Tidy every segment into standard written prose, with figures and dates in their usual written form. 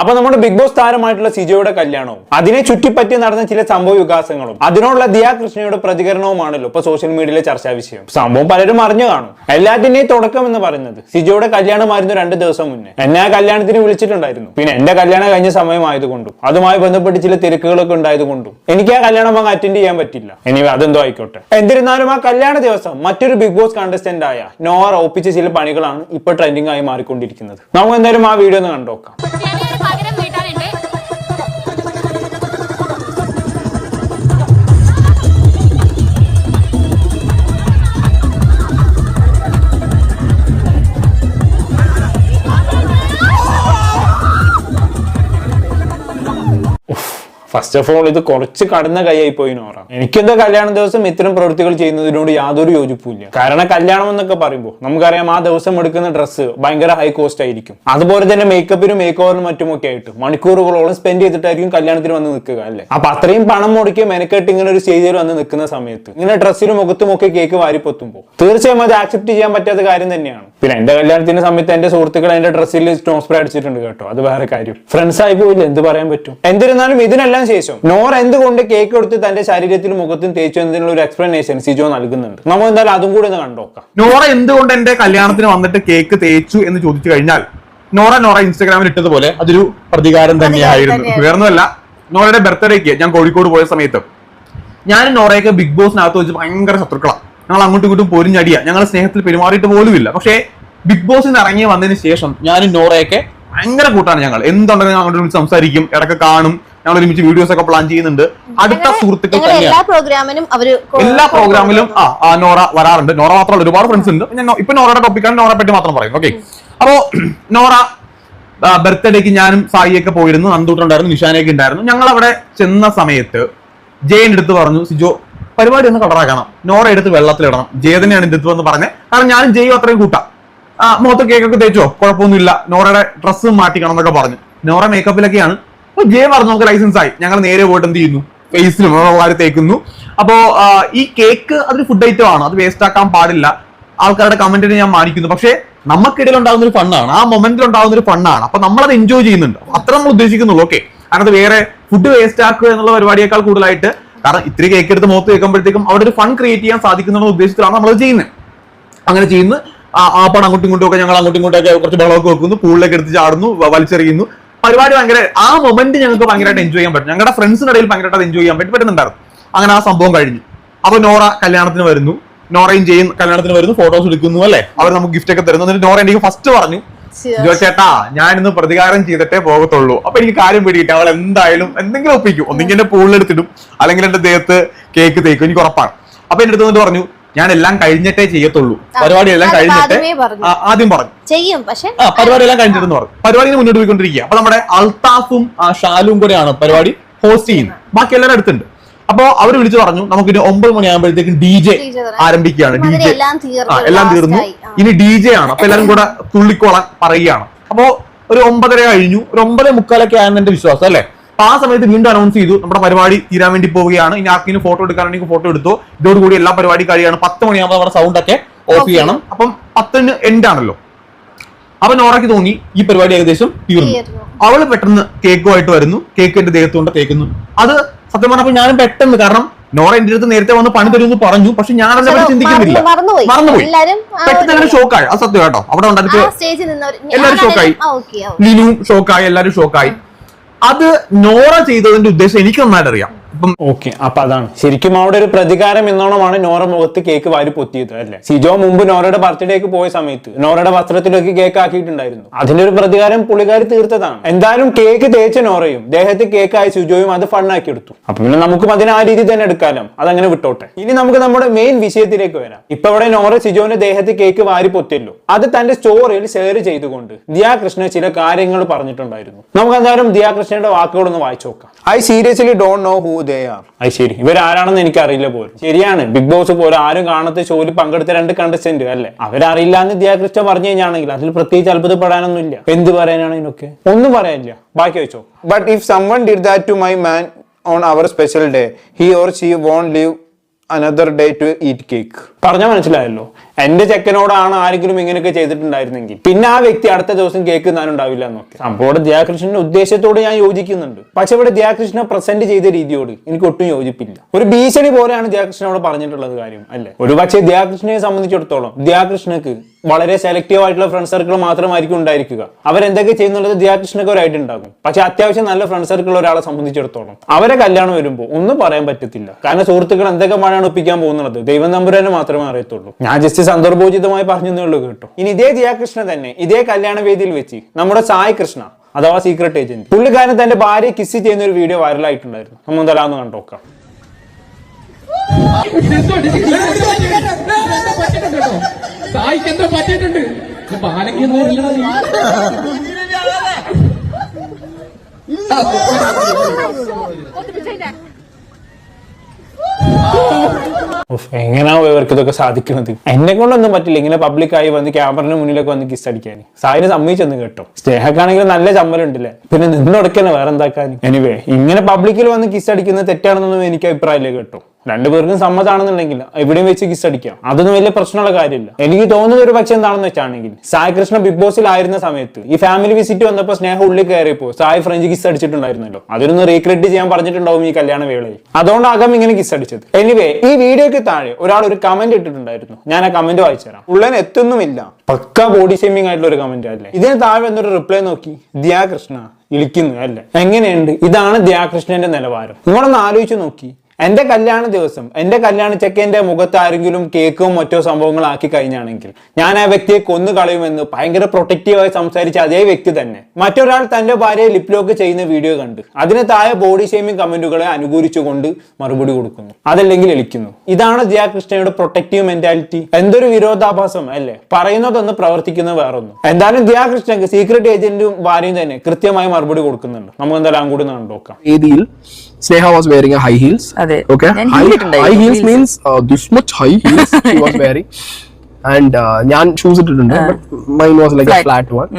അപ്പൊ നമ്മുടെ big boss താരമായിട്ടുള്ള സിജോയുടെ കല്യാണവും അതിനെ ചുറ്റിപ്പറ്റി നടന്ന ചില സംഭവ വികാസങ്ങളും അതിനോടുള്ള ദിയാ കൃഷ്ണയുടെ പ്രതികരണവുമാണല്ലോ ഇപ്പൊ സോഷ്യൽ മീഡിയയിലെ ചർച്ചാ വിഷയം. സംഭവം പലരും അറിഞ്ഞു കാണും. എല്ലാത്തിന്റെയും തുടക്കം എന്ന് പറയുന്നത് സിജോയുടെ കല്യാണമായിരുന്നു 2 ദിവസം മുന്നേ. എന്നെ ആ കല്യാണത്തിന് വിളിച്ചിട്ടുണ്ടായിരുന്നു. പിന്നെ എന്റെ കല്യാണം കഴിഞ്ഞ സമയമായതുകൊണ്ടും അതുമായി ബന്ധപ്പെട്ട് ചില തിരക്കുകളൊക്കെ ഉണ്ടായതുകൊണ്ടും എനിക്ക് ആ കല്യാണം അങ്ങ് അറ്റൻഡ് ചെയ്യാൻ പറ്റില്ല. ഇനി അതെന്തോ ആയിക്കോട്ടെ. എന്നിരുന്നാലും ആ കല്യാണ ദിവസം മറ്റൊരു ബിഗ് ബോസ് കണ്ടസ്റ്റന്റ് ആയ നോറ ഒപ്പിച്ച ചില പണികളാണ് ഇപ്പൊ ട്രെൻഡിങ് ആയി മാറിക്കൊണ്ടിരിക്കുന്നത്. നമുക്ക് എന്തായാലും ആ വീഡിയോ ഒന്ന് കണ്ടോക്കാം. ഫസ്റ്റ് ഓഫ് ഓൾ ഇത് കുറച്ച് കടന്ന കൈയായി പോയി നോറ. എനിക്കെന്താ കല്യാണ ദിവസം ഇത്തരം പ്രവൃത്തികൾ ചെയ്യുന്നതിനോട് യാതൊരു യോജിപ്പില്ല. കാരണം കല്യാണം എന്നൊക്കെ പറയുമ്പോൾ നമുക്കറിയാം ആ ദിവസം എടുക്കുന്ന ഡ്രസ്സ് ഭയങ്കര ഹൈ കോസ്റ്റ് ആയിരിക്കും. അതുപോലെ തന്നെ മേക്കപ്പിനും മേക്ക് ഓവറിനും മറ്റുമൊക്കെ ആയിട്ട് മണിക്കൂറുകളോളം സ്പെൻഡ് ചെയ്തിട്ടായിരിക്കും കല്യാണത്തിന് വന്ന് നിൽക്കുക അല്ലേ. അപ്പൊ അത്രയും പണം മുടക്കി മെനക്കെട്ട് ഇങ്ങനെ ഒരു സ്റ്റേജിൽ വന്ന് നിൽക്കുന്ന സമയത്ത് ഇങ്ങനെ ഡ്രസ്സിലും മുഖത്തും ഒക്കെ കേക്ക് വാരിപ്പൊത്തുമ്പോൾ തീർച്ചയായും അത് ആക്സെപ്റ്റ് ചെയ്യാൻ പറ്റാത്ത കാര്യം തന്നെയാണ്. പിന്നെ എന്റെ കല്യാണത്തിന്റെ സമയത്ത് എന്റെ സുഹൃത്തുക്കൾ എന്റെ ഡ്രസ്സിൽ സ്റ്റോൺ സ്പ്രേ അടിച്ചിട്ടുണ്ട് കേട്ടോ. അത് വേറെ കാര്യം. ഫ്രണ്ട്സ് ആയി പോയില്ല, എന്ത് പറയാൻ പറ്റും. എന്നിരുന്നാലും ഇതിനെല്ലാം ശേഷം നോറ എന്തുകൊണ്ട് കേക്ക് എടുത്ത് തന്റെ ശരീരത്തിലും മുഖത്തും തേച്ചു എന്നതിനുള്ള ഒരു എക്സ്പ്ലനേഷൻ സിജോ നൽകുന്നുണ്ട്. നമുക്ക് എന്തായാലും അതും കൂടി ഒന്ന് കണ്ടോക്കാം. നോറ എന്തുകൊണ്ട് എന്റെ കല്യാണത്തിന് വന്നിട്ട് കേക്ക് തേച്ചു എന്ന് ചോദിച്ചു കഴിഞ്ഞാൽ നോറ ഇൻസ്റ്റാഗ്രാമിൽ ഇട്ടതുപോലെ അതൊരു പ്രതികാരം തന്നെയായിരുന്നു. വേറൊന്നുമല്ല, നോറയുടെ ബർത്ത്ഡേക്ക് ഞാൻ കോഴിക്കോട് പോയ സമയത്ത് ഞാൻ നോറയൊക്കെ ബിഗ് ബോസിനകത്ത് വെച്ച് ഭയങ്കര ശത്രുക്കളാണ്. ഞങ്ങൾ അങ്ങോട്ടും ഇങ്ങോട്ടും പോരിഞ്ഞടിയ, ഞങ്ങൾ സ്നേഹത്തിൽ പെരുമാറിയിട്ട് പോലുമില്ല. പക്ഷേ ബിഗ് ബോസിന് ഇറങ്ങി വന്നതിന് ശേഷം ഞാനും നോറയൊക്കെ ഭയങ്കര കൂട്ടാണ്. ഞങ്ങൾ എന്തുണ്ടെങ്കിലും അങ്ങോട്ട് സംസാരിക്കും, ഇടയ്ക്ക് കാണും, ഞങ്ങൾ ഒരുമിച്ച് വീഡിയോസ് ഒക്കെ പ്ലാൻ ചെയ്യുന്നുണ്ട്. അടുത്ത സുഹൃത്തുക്കൾ തന്നെയാണ്. എല്ലാ പ്രോഗ്രാമിലും നോറ വരാറുണ്ട്. നോറ മാത്രമല്ല, ഒരുപാട് ഫ്രണ്ട്സ് ഉണ്ട്. ഇപ്പൊ നോറയുടെ ടോപ്പിക്കാണ്, നോറയെ പറ്റി മാത്രം പറയും. ഓക്കെ, അപ്പോ നോറ ബർത്ത്ഡേക്ക് ഞാനും സായിയൊക്കെ പോയിരുന്നു. നന്ദൂട്ടുണ്ടായിരുന്നു, നിഷാനയൊക്കെ ഉണ്ടായിരുന്നു. ഞങ്ങൾ അവിടെ ചെന്ന സമയത്ത് ജയന്റെ അടുത്ത് പറഞ്ഞു, സിജോ പരിപാടി ഒന്ന് കളറാക്കണം, നോറ എടുത്ത് വെള്ളത്തിലിടണം. ജയ തന്നെയാണ് എന്റെ അടുത്ത് വന്ന് പറഞ്ഞത്. കാരണം ഞാനും ജയും അത്രയും കൂട്ടാം. മുഖത്ത് കേക്കൊക്കെ തേച്ചോ, കുഴപ്പമൊന്നുമില്ല, നോറയുടെ ഡ്രസ്സ് മാറ്റിക്കണം എന്നൊക്കെ പറഞ്ഞു. നോറ മേക്കപ്പിലൊക്കെയാണ്. അപ്പൊ ജയ പറഞ്ഞു നമുക്ക് ലൈസൻസ് ആയി. ഞങ്ങൾ നേരെ പോയിട്ട് എന്ത് ചെയ്യുന്നു, ഫേസിലും വാരി തേക്കുന്നു. അപ്പോ ഈ കേക്ക് അതൊരു ഫുഡ് ഐറ്റം ആണ്, അത് വേസ്റ്റ് ആക്കാൻ പാടില്ല. ആൾക്കാരുടെ കമന്റിനെ ഞാൻ മാനിക്കുന്നു. പക്ഷേ നമുക്കിടയിൽ ഉണ്ടാകുന്ന ഒരു ഫണ്ണാണ്, ആ മൊമെന്റിൽ ഉണ്ടാകുന്ന ഒരു ഫണ്ണാണ്. അപ്പൊ നമ്മളത് എൻജോയ് ചെയ്യുന്നുണ്ട്. അത്ര നമ്മൾ ഉദ്ദേശിക്കുന്നുള്ളൂ. ഓക്കെ, അതിനകത്ത് വേറെ ഫുഡ് വേസ്റ്റ് ആക്കുക എന്നുള്ള പരിപാടിയേക്കാൾ കൂടുതലായിട്ട്, കാരണം ഇത്തിരി കേക്ക് എടുത്ത് മുഖത്ത് വെക്കുമ്പോഴത്തേക്കും അവിടെ ഒരു ഫൺ ക്രിയേറ്റ് ചെയ്യാൻ സാധിക്കുന്ന ഉദ്ദേശത്തിലാണ് നമ്മളത് ചെയ്യുന്നത്. അങ്ങനെ ചെയ്യുന്നു. ആ പണം അങ്ങോട്ടും ഇങ്ങോട്ടും ഒക്കെ ഞങ്ങൾ അങ്ങോട്ടും ഇങ്ങോട്ടൊക്കെ കുറച്ച് ബളമൊക്കെ വെക്കുന്നു, പൂളിലേക്ക് എടുത്ത് ചാടുന്നു, വലിച്ചെറിയുന്നു. പരിപാടി ഭയങ്കര, ആ മൊമെന്റ് ഞങ്ങൾക്ക് ഭയങ്കരമായിട്ട് എൻജോയ് ചെയ്യാൻ പറ്റും. ഞങ്ങളുടെ ഫ്രണ്ട്സിന്റെ ഇടയിൽ ഭയങ്കരമായിട്ട് എൻജോയ് ചെയ്യാൻ പറ്റുന്നുണ്ടായിരുന്നു. അങ്ങനെ ആ സംഭവം കഴിഞ്ഞു. അപ്പൊ നോറ കല്യാണത്തിന് വരുന്നു, നോറയും ചെയ്യും കല്യാണത്തിന് വരുന്നു, ഫോട്ടോസ് എടുക്കുന്നു അല്ലെ, അവർ നമുക്ക് ഗിഫ്റ്റ് ഒക്കെ തരുന്നു. എന്നിട്ട് നോറ എനിക്ക് ഫസ്റ്റ് പറഞ്ഞു, ജോ ചേട്ടാ ഞാൻ ഇന്ന് പ്രതികാരം ചെയ്തിട്ടേ പോകത്തുള്ളൂ. അപ്പൊ എനിക്ക് കാര്യം പിടിയിട്ട് അവൾ എന്തായാലും എന്തെങ്കിലും ഒപ്പിക്കും. ഒന്നെങ്കിൽ എന്റെ പൂളിലെടുത്തിടും, അല്ലെങ്കിൽ എന്റെ ദേഹത്ത് കേക്ക് തേക്കും, എനിക്ക് ഉറപ്പാണ്. അപ്പൊ എന്റെ അടുത്ത് വന്നിട്ട് പറഞ്ഞു, ഞാൻ എല്ലാം കഴിഞ്ഞിട്ടേ ചെയ്യത്തുള്ളൂ, പരിപാടി എല്ലാം കഴിഞ്ഞിട്ട് ആദ്യം പറഞ്ഞു പരിപാടി എല്ലാം കഴിഞ്ഞിട്ടെന്ന് പറഞ്ഞു. പരിപാടി മുന്നോട്ട് പോയിക്കൊണ്ടിരിക്കുക. അപ്പൊ നമ്മുടെ അൽത്താഫും ഷാലും കൂടെയാണ് പരിപാടി ഹോസ്റ്റ് ചെയ്യുന്നത്. ബാക്കി എല്ലാവരും അടുത്തുണ്ട്. അപ്പൊ അവർ വിളിച്ചു പറഞ്ഞു, നമുക്കിനി 9 മണിയാകുമ്പോഴത്തേക്കും DJ ആരംഭിക്കുകയാണ്. DJ എല്ലാം തീർന്നു, ഇനി DJ ആണ്. അപ്പൊ എല്ലാവരും കൂടെ തുള്ളിക്കോളാൻ പറയുകയാണ്. അപ്പോ ഒരു 9:30 കഴിഞ്ഞു, ഒരു 9:45 ആയെന്ന് എന്റെ വിശ്വാസം അല്ലെ. അപ്പൊ ആ സമയത്ത് വീണ്ടും അനൗൺസ് ചെയ്തു, നമ്മുടെ പരിപാടി തീരാൻ വേണ്ടി പോവുകയാണ്. ഇനി ആർക്കെങ്കിലും ഫോട്ടോ എടുക്കാനുണ്ടെങ്കിൽ ഫോട്ടോ എടുത്തു. ഇതോടുകൂടി എല്ലാ പരിപാടി കഴിയാണ്. 10 മണിയാകുമ്പോൾ നമ്മുടെ സൗണ്ട് ഒക്കെ ഓഫ് ചെയ്യണം. അപ്പം 10-ന് എൻഡ് ആണല്ലോ. അപ്പൊ നോറയ്ക്ക് തോന്നി ഈ പരിപാടി ഏകദേശം തീർന്നു. അവള് പെട്ടെന്ന് കേക്കുമായിട്ട് വരുന്നു, കേക്ക് എന്റെ ദേഹത്ത് കൊണ്ട് തേക്കുന്നു. അത് സത്യം പറഞ്ഞപ്പോൾ ഞാനും പെട്ടെന്ന്, കാരണം നോറ എന്റെ അടുത്ത് നേരത്തെ വന്ന് പണി തരുമെന്ന് പറഞ്ഞു, പക്ഷെ ഞാൻ അതിനെ പറ്റി ചിന്തിക്കുന്നില്ല, മറന്നുപോയി. പെട്ടെന്ന് എല്ലാവരും ഷോക്കായി. അത് സത്യം കേട്ടോ. അവിടെ ഉണ്ടായിട്ട് എല്ലാവരും ഷോക്കായി, ലിനുവും ഷോക്കായി, എല്ലാവരും ഷോക്കായി. അത് നോറ ചെയ്തതിന്റെ ഉദ്ദേശം എനിക്ക് നന്നായിട്ട് അറിയാം. ഓക്കെ, അപ്പൊ അതാണ് ശരിക്കും അവിടെ ഒരു പ്രതികാരം എന്നോണമാണ് നോറ മുഖത്ത് കേക്ക് വാരി പൊത്തിയത് അല്ലെ. സിജോ മുമ്പ് നോറയുടെ ബർത്ത്ഡേക്ക് പോയ സമയത്ത് നോറയുടെ വസ്ത്രത്തിലേക്ക് കേക്ക് ആക്കിയിട്ടുണ്ടായിരുന്നു. അതിന്റെ ഒരു പ്രതികാരം പുള്ളിക്കാരി തീർത്തതാണ്. എന്തായാലും കേക്ക് തേച്ച നോറയും ദേഹത്ത് കേക്കായ സിജോയും അത് ഫണ്ണാക്കി എടുത്തു. അപ്പൊ പിന്നെ നമുക്കും അതിനെ ആ രീതി തന്നെ എടുക്കാലോ, അതങ്ങനെ വിട്ടോട്ടെ. ഇനി നമുക്ക് നമ്മുടെ മെയിൻ വിഷയത്തിലേക്ക് വരാം. ഇപ്പൊ ഇവിടെ നോറ സിജോന്റെ ദേഹത്ത് കേക്ക് വാരി പൊത്തിയല്ലോ, അത് തന്റെ സ്റ്റോറിയിൽ ഷെയർ ചെയ്തുകൊണ്ട് ദിയാ കൃഷ്ണ ചില കാര്യങ്ങൾ പറഞ്ഞിട്ടുണ്ടായിരുന്നു. നമുക്ക് എന്തായാലും ദിയാ കൃഷ്ണയുടെ വാക്കുകളൊന്ന് വായിച്ചു നോക്കാം. I seriously don't know who they are. ശരി, ഇവരാരാണെന്ന് എനിക്ക് അറിയില്ല പോലും. ശരിയാണ്, ബിഗ് ബോസ് പോലെ ആരും കാണാത്ത ഷോയിൽ പങ്കെടുത്ത 2 കണ്ടസ്റ്റന്റ് അല്ലെ, അവരറിയില്ല എന്ന് ദിയാ കൃഷ്ണ പറഞ്ഞു കഴിഞ്ഞാണെങ്കിൽ അതിൽ പ്രത്യേകിച്ച് അത്ഭുതപ്പെടാനൊന്നുമില്ല. എന്ത് പറയാനാണ് ഇതിനൊക്കെ, ഒന്നും പറയാനില്ല. ബാക്കി വെച്ചോ. But if someone did that to my man on our special day, he or she won't live another day to eat cake. പറഞ്ഞാൽ മനസ്സിലായല്ലോ. എന്റെ ചെക്കനോടാണ് ആരെങ്കിലും ഇങ്ങനെയൊക്കെ ചെയ്തിട്ടുണ്ടായിരുന്നെങ്കിൽ പിന്നെ ആ വ്യക്തി അടുത്ത ദിവസം കേക്ക് തിന്നാനുണ്ടാവില്ല എന്നൊക്കെ. സംഭവം ദിയാകൃഷ്ണന്റെ ഉദ്ദേശത്തോട് ഞാൻ യോജിക്കുന്നുണ്ട്. പക്ഷെ ഇവിടെ ദിയാകൃഷ്ണ പ്രസന്റ് ചെയ്ത രീതിയോട് എനിക്ക് ഒട്ടും യോജിപ്പില്ല. ഒരു ഭീഷണി പോലെയാണ് ദിയാകൃഷ്ണൻ അവിടെ പറഞ്ഞിട്ടുള്ളത് കാര്യം അല്ലെ. ഒരു പക്ഷേ ദിയാകൃഷ്ണനെ സംബന്ധിച്ചിടത്തോളം ദിയാകൃഷ്ണക്ക് വളരെ സെലക്റ്റീവ് ആയിട്ടുള്ള ഫ്രണ്ട് സർക്കിൾ മാത്രമായിരിക്കും ഉണ്ടായിരിക്കുക. അവരെന്തൊക്കെ ചെയ്യുന്നുള്ളത് ദിയാകൃഷ്ണക്ക് ഒരു ഐഡിയ ഉണ്ടാകും. പക്ഷെ അത്യാവശ്യം നല്ല ഫ്രണ്ട് സർക്കിൾ ഒരാളെ സംബന്ധിച്ചിടത്തോളം അവരെ കല്യാണം വരുമ്പോൾ ഒന്നും പറയാൻ പറ്റത്തില്ല. കാരണം സുഹൃത്തുക്കൾ എന്തൊക്കെ മഴയാണ് ഒപ്പിക്കാൻ പോകുന്നത് ദൈവം തമ്പുരാനെ മാത്രമേ അറിയത്തുള്ളൂ. ഞാൻ ജസ്റ്റ് സന്ദർഭോചിതമായി പറഞ്ഞതേ ഉള്ളൂ കേട്ടോ. ഇനി ഇതേ ദിയാകൃഷ്ണ തന്നെ ഇതേ കല്യാണ വേദിയിൽ വെച്ച് നമ്മുടെ സായി കൃഷ്ണ അഥവാ സീക്രട്ട് ഏജന്റ് പുള്ളിക്കാരൻ തന്റെ ഭാര്യയെ കിസ് ചെയ്യുന്ന ഒരു വീഡിയോ വൈറലായിട്ടുണ്ടായിരുന്നു. നമ്മൾ എന്തായാലും കണ്ടോക്കാം. സായിക്കെന്തോ പറ്റിയിട്ടുണ്ട്. എങ്ങനെയാ ഇവർക്ക് ഇതൊക്കെ സാധിക്കുന്നത്? എന്നെ കൊണ്ടൊന്നും പറ്റില്ല ഇങ്ങനെ പബ്ലിക്കായി വന്ന് ക്യാമറയുടെ മുന്നിലൊക്കെ വന്ന് കിസ് അടിക്കാൻ. സായിന് സമ്മതിച്ചെന്ന് കേട്ടോ. സ്നേഹക്കാണെങ്കിൽ നല്ല ചമ്മലുണ്ടല്ലേ, പിന്നെ നിന്നൊടക്കന്നെ വേറെ എന്താക്കാൻ. എനിവേ ഇങ്ങനെ പബ്ലിക്കിൽ വന്ന് കിസ് അടിക്കുന്നത് തെറ്റാണെന്നൊന്നും എനിക്ക് അഭിപ്രായമില്ല കേട്ടോ. രണ്ടുപേർക്കും സമ്മതമാണെന്നുണ്ടെങ്കിൽ എവിടെയും വെച്ച് കിസ് അടിക്കാം, അതൊന്നും വലിയ പ്രശ്നമുള്ള കാര്യമില്ല. എനിക്ക് തോന്നുന്ന ഒരു പക്ഷെ എന്താണെന്ന് വെച്ചാണെങ്കിൽ സായി കൃഷ്ണ ബിഗ് ബോസിലായിരുന്ന സമയത്ത് ഈ ഫാമിലി വിസിറ്റ് വന്നപ്പോൾ സ്നേഹ ഉള്ളിൽ കയറിയപ്പോ സായി ഫ്രഞ്ച് കിസ് അടിച്ചിട്ടുണ്ടായിരുന്നല്ലോ. അതൊന്ന് റീക്രിയേറ്റ് ചെയ്യാൻ പറഞ്ഞിട്ടുണ്ടാവും ഈ കല്യാണ വേളയിൽ. അതുകൊണ്ടാകാം ഇങ്ങനെ കിസ് അടിച്ചത്. എനിവേ ഈ വീഡിയോക്ക് താഴെ ഒരാൾ ഒരു കമന്റ് ഇട്ടിട്ടുണ്ടായിരുന്നു. ഞാൻ ആ കമന്റ് വായിച്ചു തരാം. ഉള്ളതിന് എത്തുന്നുമില്ല, പക്ക ബോഡി ഷേമിംഗ് ആയിട്ടുള്ള ഒരു കമന്റ് അല്ലേ. ഇതിന് താഴെ എന്നൊരു റിപ്ലൈ നോക്കി, ദിയാകൃഷ്ണ ഇളിക്കുന്നു അല്ലേ. എങ്ങനെയുണ്ട്? ഇതാണ് ദിയാകൃഷ്ണന്റെ നിലവാരം. നിങ്ങളൊന്ന് ആലോചിച്ച് നോക്കി. എന്റെ കല്യാണ ദിവസം എന്റെ കല്യാണ ചെക്കന്റെ മുഖത്ത് ആരെങ്കിലും കേക്കോ മറ്റോ സംഭവങ്ങളാക്കി കഴിഞ്ഞാണെങ്കിൽ ഞാൻ ആ വ്യക്തിയെ കൊന്നു കളയുമെന്ന് ഭയങ്കര പ്രൊട്ടക്റ്റീവായി സംസാരിച്ച അതേ വ്യക്തി തന്നെ മറ്റൊരാൾ തന്റെ ഭാര്യയെ ലിപ് ലോക്ക് ചെയ്യുന്ന വീഡിയോ കണ്ട് അതിന് താഴെ ബോഡി ഷേമിംഗ് കമന്റുകളെ അനുകൂലിച്ചുകൊണ്ട് മറുപടി കൊടുക്കുന്നു, അതല്ലെങ്കിൽ എളിക്കുന്നു. ഇതാണ് ദിയാകൃഷ്ണയുടെ പ്രൊട്ടക്റ്റീവ് മെന്റാലിറ്റി. എന്തൊരു വിരോധാഭാസം അല്ലേ. പറയുന്നതൊന്ന് പ്രവർത്തിക്കുന്നത് വേറൊന്നും. എന്തായാലും ദിയാകൃഷ്ണക്ക് സീക്രട്ട് ഏജന്റും ഭാര്യയും തന്നെ കൃത്യമായി മറുപടി കൊടുക്കുന്നുണ്ട്. നമുക്ക് എന്തായാലും കൂടി നോക്കാം. Sneha was wearing a high heels. Okay. High heels means this much high heels she was wearing. And ഞാൻ ഷൂസ് ഇട്ടിട്ടുണ്ട്, but mine was like a flat one.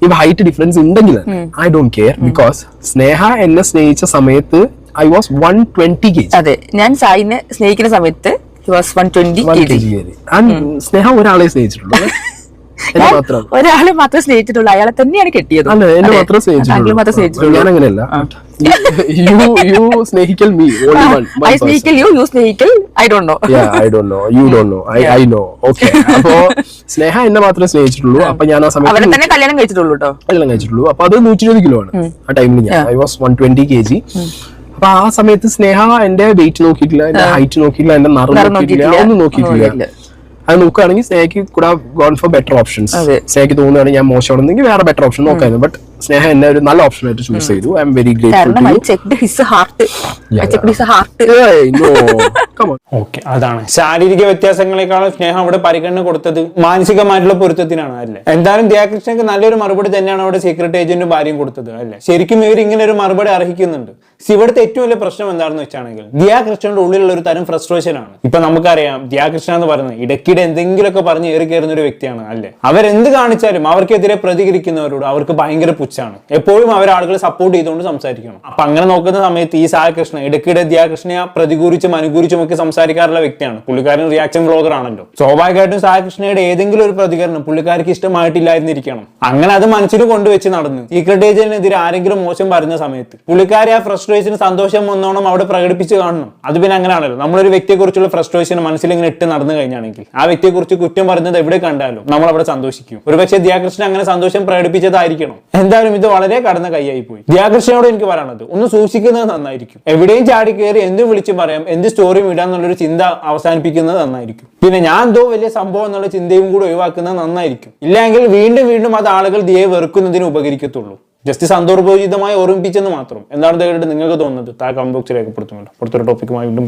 ഇപ്പൊ ഹൈറ്റ് ഡിഫറൻസ് ഉണ്ടെങ്കിൽ ഐ ഡോണ്ട് കെയർ, ബിക്കോസ് സ്നേഹ എന്നെ സ്നേഹിച്ച സമയത്ത് I was 120 kg. അതെ, ഞാൻ സായിനെ സ്നേഹിക്കുന്ന സമയത്ത് he was 120 kg. And സ്നേഹ ഒരാളെ സ്നേഹിച്ചിട്ടുള്ളൂ, ഒരാളെ മാത്രമേ സ്നേഹിച്ചിട്ടുള്ളൂ, അയാളെ തന്നെയാണ് കെട്ടിയത്. അല്ല, എന്നെ മാത്രമേ സ്നേഹിച്ചിട്ടുള്ളൂ. ഞാൻ അങ്ങനെയല്ല. You സ്നേഹിക്കൽ me only one I സ്നേഹിക്കൽ you സ്നേഹിക്കൽ I don't know. I don't know, you don't know, I know. Okay. അപ്പോ സ്നേഹ എന്നെ മാത്രമേ സ്നേഹിച്ചിട്ടുള്ളൂ. അപ്പൊ ഞാൻ ആ സമയത്ത് അവരെ തന്നെ കല്യാണം കഴിച്ചിട്ടുള്ളൂ. അപ്പൊ അത് 120 കിലോ ആണ് ആ ടൈമിൽ. ഞാൻ I was 120 kg. അപ്പൊ ആ സമയത്ത് സ്നേഹ എന്റെ വെയിറ്റ് നോക്കിയിട്ടില്ല, എന്റെ ഹൈറ്റ് നോക്കിയില്ല, എന്റെ നിറം നോക്കിയിട്ടില്ല, ഒന്നും നോക്കിയിട്ടില്ല. അത് നോക്കുകയാണെങ്കിൽ സ്നേഹയ്ക്ക് കൂടെ ഗോൺ ഫോർ ബെറ്റർ ഓപ്ഷൻസ്. സ്നേഹയ്ക്ക് തോന്നുകയാണെങ്കിൽ ഞാൻ മോശമാണെന്നെങ്കിൽ വേറെ ബെറ്റർ ഓപ്ഷൻ നോക്കായിരുന്നു. ബട്ട് സ്നേഹ എന്നെ ഒരു നല്ല ഓപ്ഷൻ ആയിട്ട് ചൂസ് ചെയ്തു. ഐ എം വെരി ഓക്കെ, അതാണ് ശാരീരിക വ്യത്യാസങ്ങളെക്കാളും സ്നേഹം അവിടെ പരിഗണന കൊടുത്തത് മാനസികമായിട്ടുള്ള പൊരുത്തത്തിനാണ് അല്ലേ. എന്തായാലും ദിയാകൃഷ്ണക്ക് നല്ലൊരു മറുപടി തന്നെയാണ് അവിടെ സീക്രട്ട് ഏജന്റും ഭാര്യയും കൊടുത്തത് അല്ലേ. ശരിക്കും ഇവർ ഇങ്ങനെ ഒരു മറുപടി അർഹിക്കുന്നുണ്ട്. ഇവിടുത്തെ ഏറ്റവും വലിയ പ്രശ്നം എന്താണെന്ന് വെച്ചാണെങ്കിൽ ദിയാകൃഷ്ണന്റെ ഉള്ളിലുള്ള ഒരു തരം ഫ്രസ്ട്രേഷൻ ആണ്. ഇപ്പൊ നമുക്കറിയാം ദിയാകൃഷ്ണ എന്ന് പറയുന്നത് ഇടയ്ക്കിടെ എന്തെങ്കിലുമൊക്കെ പറഞ്ഞ് ഏറി കയറുന്ന ഒരു വ്യക്തിയാണ് അല്ലേ. അവരെന്ത് കാണിച്ചാലും അവർക്കെതിരെ പ്രതികരിക്കുന്നവരോട് അവർക്ക് ഭയങ്കര പുച്ഛാണ്. എപ്പോഴും അവർ ആളുകളെ സപ്പോർട്ട് ചെയ്തുകൊണ്ട് സംസാരിക്കണം. അപ്പൊ അങ്ങനെ നോക്കുന്ന സമയത്ത് ഈ സായി കൃഷ്ണ ഇടയ്ക്കിടെ ദിയാകൃഷ്ണയെ പ്രതികൂലിച്ചും അനുകൂലിച്ചും ഒക്കെ സംസാരിക്കാറുള്ള വ്യക്തിയാണ്. പുള്ളിക്കാരൻ റിയാക്ഷൻ ബ്ലോഗർ ആണല്ലോ. സ്വാഭാവികമായിട്ടും സായി കൃഷ്ണയുടെ ഏതെങ്കിലും ഒരു പ്രതികരണം പുള്ളിക്കാർക്ക് ഇഷ്ടമായിട്ടില്ലായിരുന്നിരിക്കണം. അങ്ങനെ അത് മനസ്സിൽ കൊണ്ടുവച്ച് നടന്ന് സീക്രട്ട് ഏജന്റിനെതിരെ ആരെങ്കിലും മോശം പറഞ്ഞ സമയത്ത് പുള്ളിക്കാരെ ആ ഫ്രസ്ട്രേഷൻ സന്തോഷം വന്നോണം അവിടെ പ്രകടിപ്പിച്ച് കാണണം. അത് പിന്നെ അങ്ങനെയാണല്ലോ. നമ്മളൊരു വ്യക്തിയെ കുറിച്ചുള്ള ഫ്രസ്ട്രേഷൻ മനസ്സിൽ ഇങ്ങനെ ഇട്ട് നടന്നു കഴിഞ്ഞാണെങ്കിൽ ആ വ്യക്തിയെ കുറിച്ച് കുറ്റം പറയുന്നത് എവിടെ കണ്ടാലും നമ്മൾ അവിടെ സന്തോഷിക്കും. ഒരുപക്ഷെ ദിയാകൃഷ്ണൻ അങ്ങനെ സന്തോഷം പ്രകടിപ്പിച്ചതായിരിക്കണം. എന്തായാലും ഇത് വളരെ കടന്ന കൈയായി പോയി. ദിയാകൃഷ്ണനോട് എനിക്ക് പറയാനുള്ളത് ഒന്ന് സൂക്ഷിക്കുന്നത് നന്നായിരിക്കും. എവിടെയും ചാടി കയറി എന്തും വിളിച്ചു പറയാം, എന്ത് സ്റ്റോറിയും ഇടാന്നുള്ളൊരു ചിന്ത അവസാനിപ്പിക്കുന്നത് നന്നായിരിക്കും. പിന്നെ ഞാൻ എന്തോ വലിയ സംഭവം എന്നുള്ള ചിന്തയും കൂടി ഒഴിവാക്കുന്നത് നന്നായിരിക്കും. ഇല്ലെങ്കിൽ വീണ്ടും വീണ്ടും അത് ആളുകൾ ദിയെ വെറുക്കുന്നതിന് ഉപകരിക്കത്തുള്ളൂ. ജസ്റ്റ് സന്ദർഭോചിതമായി ഓർമ്മിപ്പിച്ചെന്ന് മാത്രം. എന്താണ് നിങ്ങൾക്ക് തോന്നുന്നത്? താഴെ കമന്റ് ബോക്സിൽ രേഖപ്പെടുത്തുമല്ലോ. അടുത്തൊരു ടോപ്പിക്കുമായി വീണ്ടും